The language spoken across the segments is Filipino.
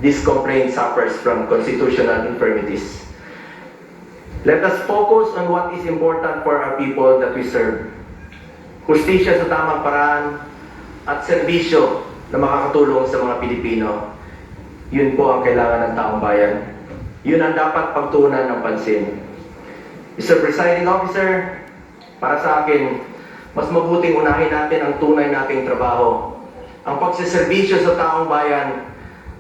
this complaint suffers from constitutional infirmities. Let us focus on what is important for our people that we serve. Hustisya sa tamang paraan at serbisyo na makakatulong sa mga Pilipino. Yun po ang kailangan ng taong bayan. Yun ang dapat pagtuunan ng pansin. Mr. Presiding Officer, para sa akin, mas mabuting unahin natin ang tunay nating trabaho. Ang pagsiservisyo sa taong bayan,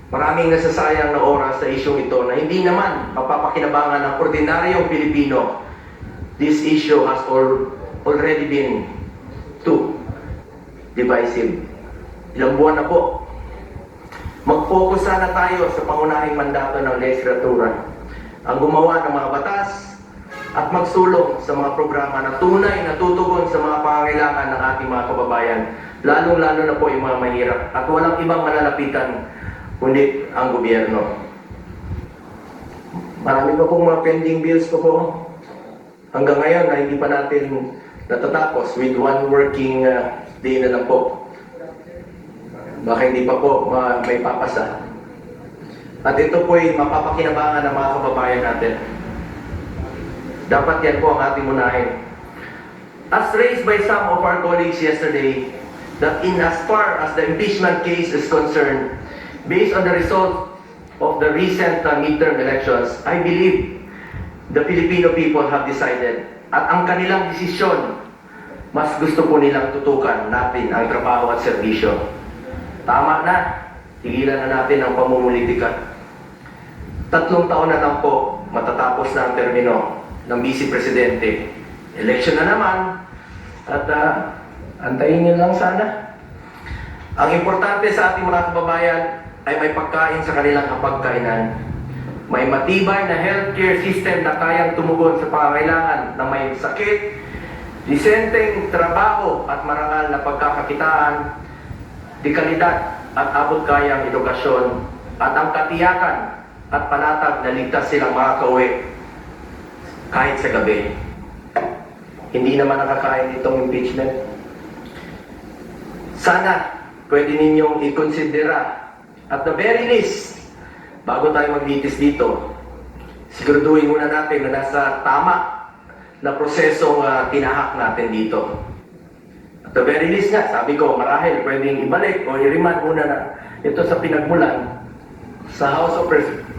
maraming nasasayang na oras sa isyong ito na hindi naman mapapakinabangan ng ordinaryong Pilipino. This issue has already been too divisive. Ilang buwan na po. Mag-focus sana tayo sa pangunahing mandato ng legislatura, ang gumawa ng mga batas at magsulong sa mga programa na tunay na tutugon sa mga pangangailangan ng ating mga kababayan, lalong-lalo na po yung mga mahirap at walang ibang malalapitan kundi ang gobyerno. Marami pa pong mga pending bills ko po hanggang ngayon na hindi pa natin natatapos with one working day na lang po. Baka hindi pa po may papasa. At ito po ay mapapakinabangan ng mga kababayan natin. Dapat yan po ang ating unahin. As raised by some of our colleagues yesterday, that in as far as the impeachment case is concerned, based on the result of the recent midterm elections, I believe the Filipino people have decided at ang kanilang desisyon, mas gusto po nilang tutukan natin ang trabaho at serbisyo. Tama na, tigilan na natin ang pamumulitika. 3 taon na lang po matatapos na ang termino ng Vice Presidente. Election na naman at antayin nyo lang sana. Ang importante sa ating mga kababayan ay may pagkain sa kanilang kapagkainan. May matibay na healthcare system na kayang tumugon sa pangangailangan ng may sakit, disenteng trabaho at marangal na pagkakakitaan, di kalidad at abot-kayang edukasyon at ang katiyakan at panatag na ligtas silang makakauwi kahit sa gabi. Hindi naman nakakain itong impeachment. Sana pwede ninyong ikonsidera at the very least, bago tayo maglitis dito, siguraduhin muna natin na nasa tama na prosesong tinahak natin dito. At the very least nga, sabi ko, marahil pwedeng ibalik o i-remand muna na ito sa pinagmulan sa House of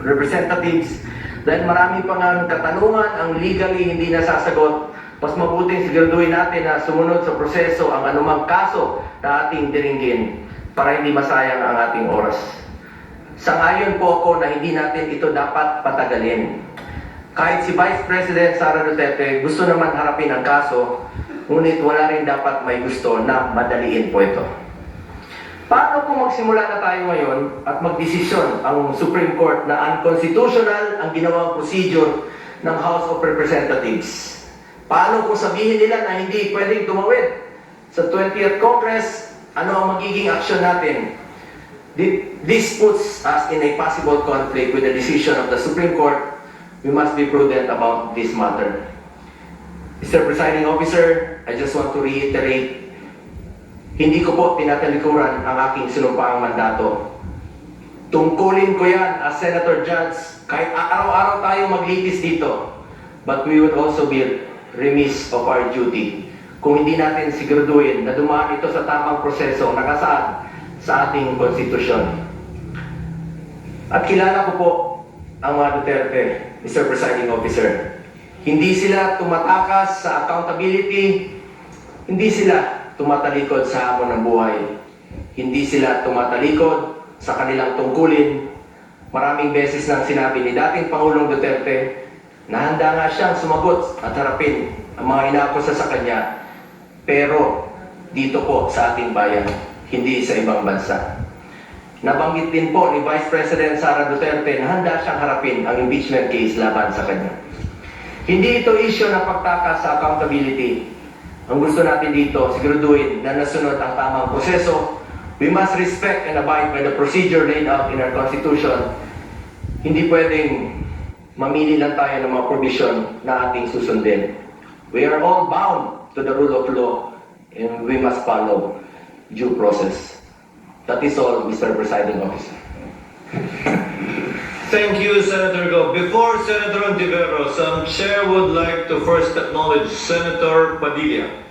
Representatives dahil marami pang katanungan ang legally hindi nasasagot. Mas mabuting siguraduhin natin na sumunod sa proseso ang anumang kaso na ating diringgin para hindi masayang ang ating oras. Sangayon po ako na hindi natin ito dapat patagalin. Kahit si Vice President Sara Duterte gusto naman harapin ang kaso, ngunit wala rin dapat may gusto na madaliin po ito. Paano kung magsimula na tayo ngayon at magdesisyon ang Supreme Court na unconstitutional ang ginawang procedure ng House of Representatives? Paano kung sabihin nila na hindi pwedeng tumawid sa 20th Congress? Ano ang magiging action natin? This puts us in a possible conflict with the decision of the Supreme Court. We must be prudent about this matter. Mr. Presiding Officer, I just want to reiterate, hindi ko po tinatalikuran ang aking sinumpaang mandato. Tungkulin ko yan as Senator Judge, kahit araw-araw tayo maglitis dito. But we would also be remiss of our duty kung hindi natin siguraduhin na dumaan ito sa tamang proseso nakasaad sa ating konstitusyon. At kilala ko po ang mga Duterte, Mr. Presiding Officer. Hindi sila tumatakas sa accountability, hindi sila tumatalikod sa hamon ng buhay, hindi sila tumatalikod sa kanilang tungkulin. Maraming beses nang sinabi ni dating Pangulong Duterte na handa nga siyang sumagot at harapin ang mga inaakusa sa kanya, pero dito po sa ating bayan, hindi sa ibang bansa. Nabanggit din po ni Vice President Sara Duterte na handa siyang harapin ang impeachment case laban sa kanya. Hindi ito issue ng pagtakas sa accountability. Ang gusto natin dito, siguraduhin na nasunod ang tamang proseso. We must respect and abide by the procedure laid out in our Constitution. Hindi pwedeng mamili lang tayo ng mga provision na ating susundin. We are all bound to the rule of law and we must follow due process. That is all, Mr. Presiding Officer. Thank you, Senator Go. Before Senator Ontiveros, Chair would like to first acknowledge Senator Padilla.